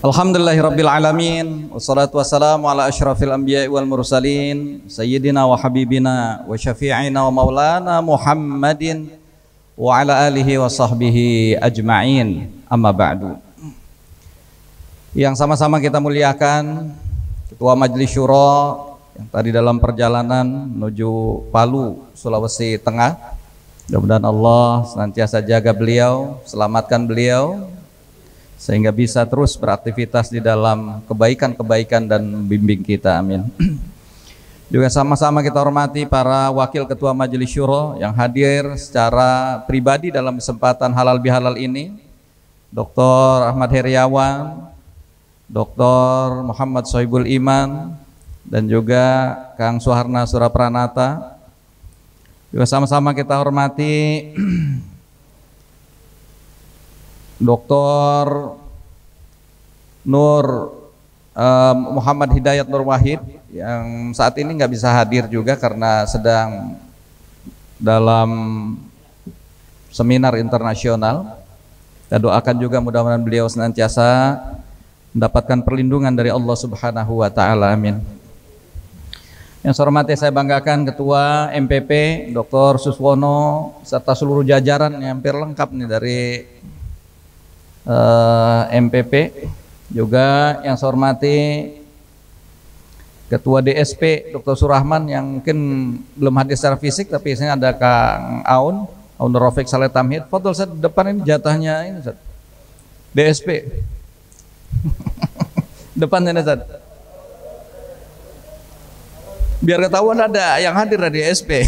Alhamdulillahirabbil alamin wassalatu wassalamu ala asyrafil anbiya'i wal mursalin sayyidina wa habibina wa syafi'ina wa maulana Muhammadin wa ala alihi wa sahbihi ajma'in, amma ba'du. Yang sama-sama kita muliakan Ketua Majelis Syuro yang tadi dalam perjalanan menuju Palu, Sulawesi Tengah. Mudah-mudahan Allah senantiasa jaga beliau, selamatkan beliau sehingga bisa terus beraktivitas di dalam kebaikan-kebaikan dan membimbing kita, amin. Juga sama-sama kita hormati para wakil ketua Majelis Syuro yang hadir secara pribadi dalam kesempatan halal bihalal ini, Dr. Ahmad Heriawan, Dr. Muhammad Sohibul Iman, dan juga Kang Suharna Surapranata. Juga sama-sama kita hormati Dr. Nur Muhammad Hidayat Nur Wahid yang saat ini nggak bisa hadir juga karena sedang dalam seminar internasional. Kita doakan juga mudah-mudahan beliau senantiasa mendapatkan perlindungan dari Allah Subhanahu wa Ta'ala, amin. Yang saya hormati, saya banggakan Ketua MPP Dr. Suswono serta seluruh jajaran yang hampir lengkap nih dari MPP. Juga yang saya hormati Ketua DSP Dr. Surahman yang mungkin belum hadir secara fisik, tapi di sini ada Kang Aun Rafiq Saleh Tamhid. Fadol, saya depan ini jatahnya ini Ustaz. DSP depan ini Ustaz, biar ketahuan ada yang hadir dari DSP.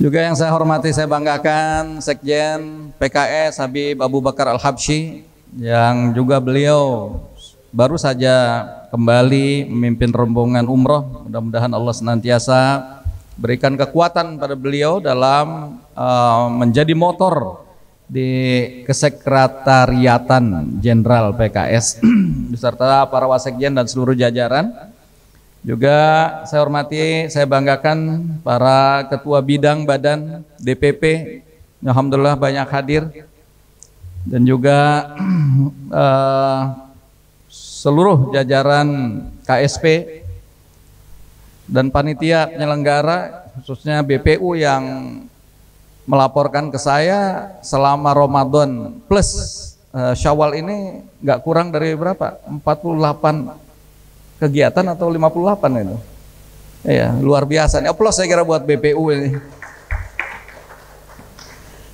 Juga yang saya hormati, saya banggakan Sekjen PKS Habib Abu Bakar Al-Habsyi yang juga beliau baru saja kembali memimpin rombongan umroh. Mudah-mudahan Allah senantiasa berikan kekuatan pada beliau dalam menjadi motor di Kesekretariatan Jenderal PKS beserta para wasekjen dan seluruh jajaran. Juga saya hormati, saya banggakan para ketua bidang badan DPP, alhamdulillah banyak hadir, dan juga seluruh jajaran KSP dan panitia penyelenggara, khususnya BPU yang melaporkan ke saya selama Ramadan plus Syawal ini nggak kurang dari berapa? 48 kegiatan atau 58 itu. Ya, luar biasa. Ini aplaus saya kira buat BPU ini.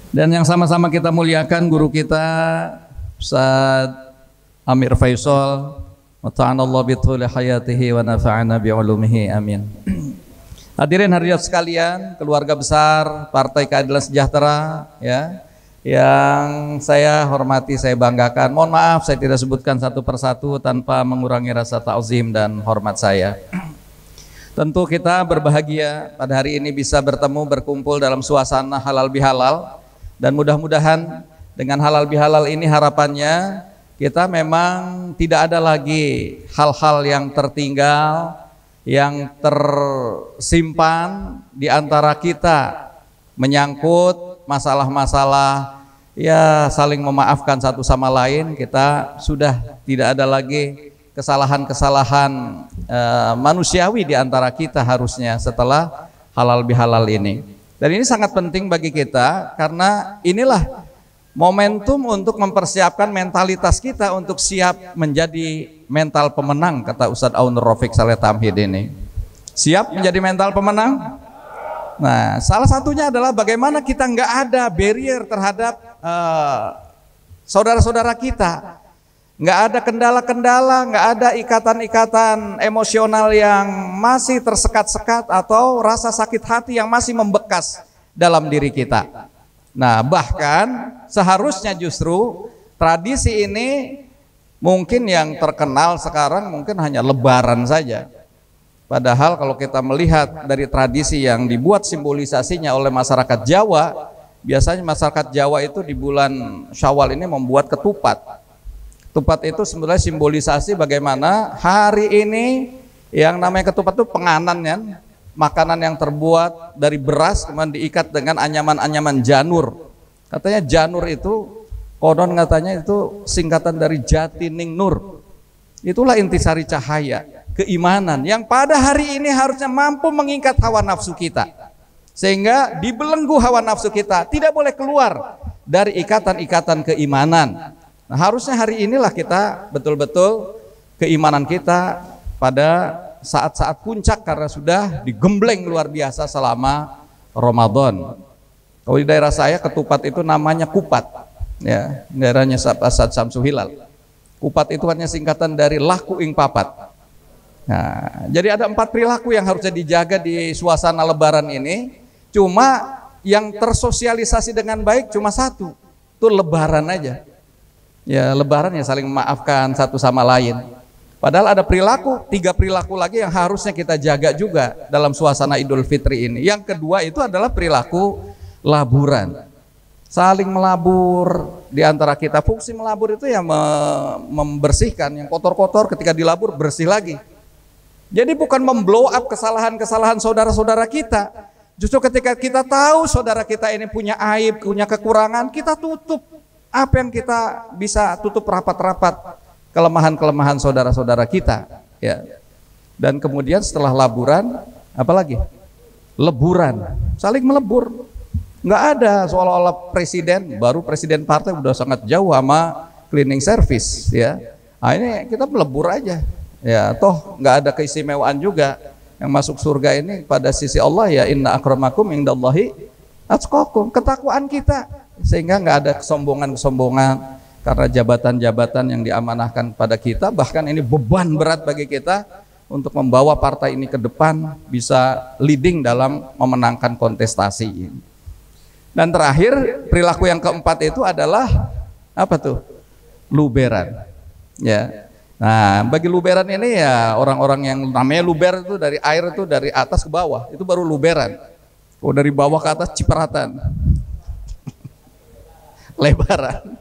Dan yang sama-sama kita muliakan guru kita Ustaz Amir Faisal, mata'anallahu bithuli hayatihi wa nafa'ana bi'ulumihi, amin. Hadirin hadirat sekalian, keluarga besar Partai Keadilan Sejahtera ya, yang saya hormati, saya banggakan. Mohon maaf saya tidak sebutkan satu persatu tanpa mengurangi rasa ta'zim dan hormat saya. Tentu kita berbahagia pada hari ini bisa bertemu, berkumpul dalam suasana halal bihalal, dan mudah-mudahan dengan halal bihalal ini harapannya kita memang tidak ada lagi hal-hal yang tertinggal, yang tersimpan di antara kita menyangkut masalah-masalah ya saling memaafkan satu sama lain. Kita sudah tidak ada lagi kesalahan-kesalahan manusiawi di antara kita harusnya setelah halal bihalal ini. Dan ini sangat penting bagi kita karena inilah momentum untuk mempersiapkan mentalitas kita untuk siap menjadi mental pemenang, kata Ustadz Aun Rafiq Saleh Tamhid ini. Siap menjadi mental pemenang? Nah, salah satunya adalah bagaimana kita nggak ada barrier terhadap saudara-saudara kita, nggak ada kendala-kendala, nggak ada ikatan-ikatan emosional yang masih tersekat-sekat atau rasa sakit hati yang masih membekas dalam diri kita. Nah, bahkan seharusnya justru tradisi ini mungkin yang terkenal sekarang mungkin hanya Lebaran saja. Padahal kalau kita melihat dari tradisi yang dibuat simbolisasinya oleh masyarakat Jawa, biasanya masyarakat Jawa itu di bulan Syawal ini membuat ketupat. Ketupat itu sebenarnya simbolisasi bagaimana hari ini Yang namanya ketupat itu penganan ya, makanan yang terbuat dari beras kemudian diikat dengan anyaman-anyaman janur. Katanya janur itu konon katanya itu singkatan dari Jatining Nur. Itulah intisari cahaya, keimanan yang pada hari ini harusnya mampu mengikat hawa nafsu kita. Sehingga dibelenggu hawa nafsu kita, tidak boleh keluar dari ikatan-ikatan keimanan. Nah, harusnya hari inilah kita betul-betul keimanan kita pada saat-saat puncak karena sudah digembleng luar biasa selama Ramadan. Kalau di daerah saya ketupat itu namanya kupat, ya, daerahnya Asad Samsu Hilal. Kupat itu hanya singkatan dari laku ing papat. Nah, jadi ada 4 perilaku yang harusnya dijaga di suasana Lebaran ini. Cuma yang tersosialisasi dengan baik cuma satu, itu Lebaran aja. Ya, Lebaran ya saling memaafkan satu sama lain. Padahal ada perilaku, 3 perilaku lagi yang harusnya kita jaga juga dalam suasana Idul Fitri ini. Yang kedua itu adalah perilaku laburan. Saling melabur di antara kita. Fungsi melabur itu ya membersihkan yang kotor-kotor, ketika dilabur bersih lagi. Jadi bukan memblow up kesalahan-kesalahan saudara-saudara kita. Justru ketika kita tahu saudara kita ini punya aib, punya kekurangan, kita tutup apa yang kita bisa tutup rapat-rapat kelemahan-kelemahan saudara-saudara kita, ya. Dan kemudian setelah laburan, apa lagi? Leburan, saling melebur. Nggak ada seolah-olah presiden, baru presiden partai udah sangat jauh sama cleaning service, ya. Nah, ini kita melebur aja, ya. Toh nggak ada keistimewaan juga. Yang masuk surga ini pada sisi Allah ya inna akramakum indallahi atqakum, ketakwaan kita, sehingga nggak ada kesombongan-kesombongan karena jabatan-jabatan yang diamanahkan pada kita. Bahkan ini beban berat bagi kita untuk membawa partai ini ke depan bisa leading dalam memenangkan kontestasi ini. Dan terakhir perilaku yang keempat itu adalah apa tuh? Luberan, ya. Nah, bagi luberan ini ya orang-orang yang namanya luber itu dari air itu dari atas ke bawah, itu baru luberan. Oh, dari bawah ke atas cipratan. Lebaran.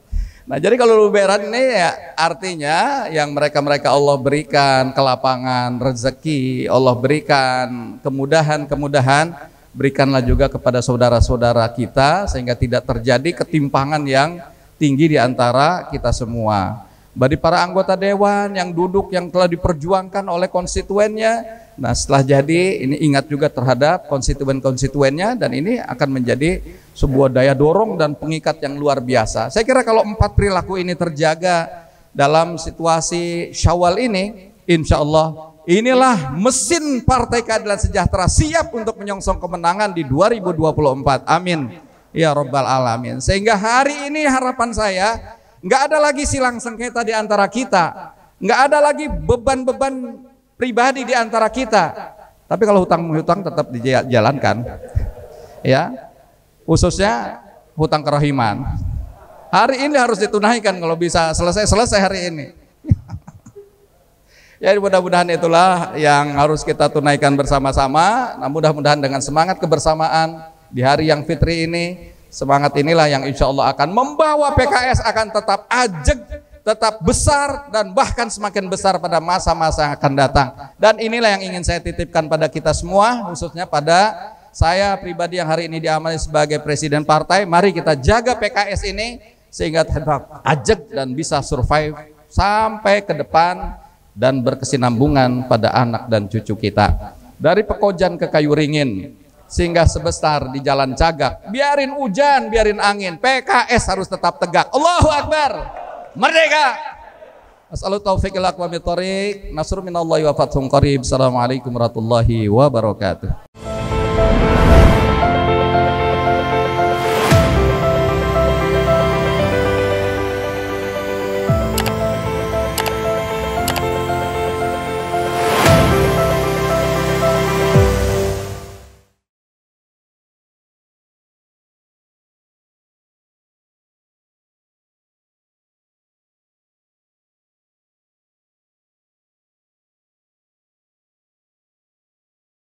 Nah, jadi kalau luberan ini ya artinya yang mereka-mereka Allah berikan kelapangan, rezeki, Allah berikan kemudahan-kemudahan, berikanlah juga kepada saudara-saudara kita sehingga tidak terjadi ketimpangan yang tinggi di antara kita semua. Bagi para anggota dewan yang duduk yang telah diperjuangkan oleh konstituennya, nah setelah jadi ini ingat juga terhadap konstituen-konstituennya, dan ini akan menjadi sebuah daya dorong dan pengikat yang luar biasa. Saya kira kalau 4 perilaku ini terjaga dalam situasi Syawal ini, insya Allah inilah mesin Partai Keadilan Sejahtera siap untuk menyongsong kemenangan di 2024. Amin ya Rabbal Alamin. Sehingga hari ini harapan saya, nggak ada lagi silang sengketa di antara kita, nggak ada lagi beban-beban pribadi di antara kita. Tapi kalau hutang-hutang tetap dijalankan, ya, khususnya hutang kerahiman. Hari ini harus ditunaikan kalau bisa selesai hari ini. Ya, mudah-mudahan itulah yang harus kita tunaikan bersama-sama. Nah, mudah-mudahan dengan semangat kebersamaan di hari yang fitri ini, semangat inilah yang insya Allah akan membawa PKS akan tetap ajeg, tetap besar, dan bahkan semakin besar pada masa-masa yang akan datang. Dan inilah yang ingin saya titipkan pada kita semua, khususnya pada saya pribadi yang hari ini diamanahi sebagai presiden partai. Mari kita jaga PKS ini sehingga tetap ajeg dan bisa survive sampai ke depan dan berkesinambungan pada anak dan cucu kita. Dari Pekojan ke Kayu Ringin, sehingga sebesar di Jalan Cagak, biarin hujan, biarin angin, PKS harus tetap tegak. Allahu Akbar, merdeka. As'alu taufiq ila aqwamit thoriq, nasrun minallahi wa fathun qarib. Assalamualaikum warahmatullahi wabarakatuh.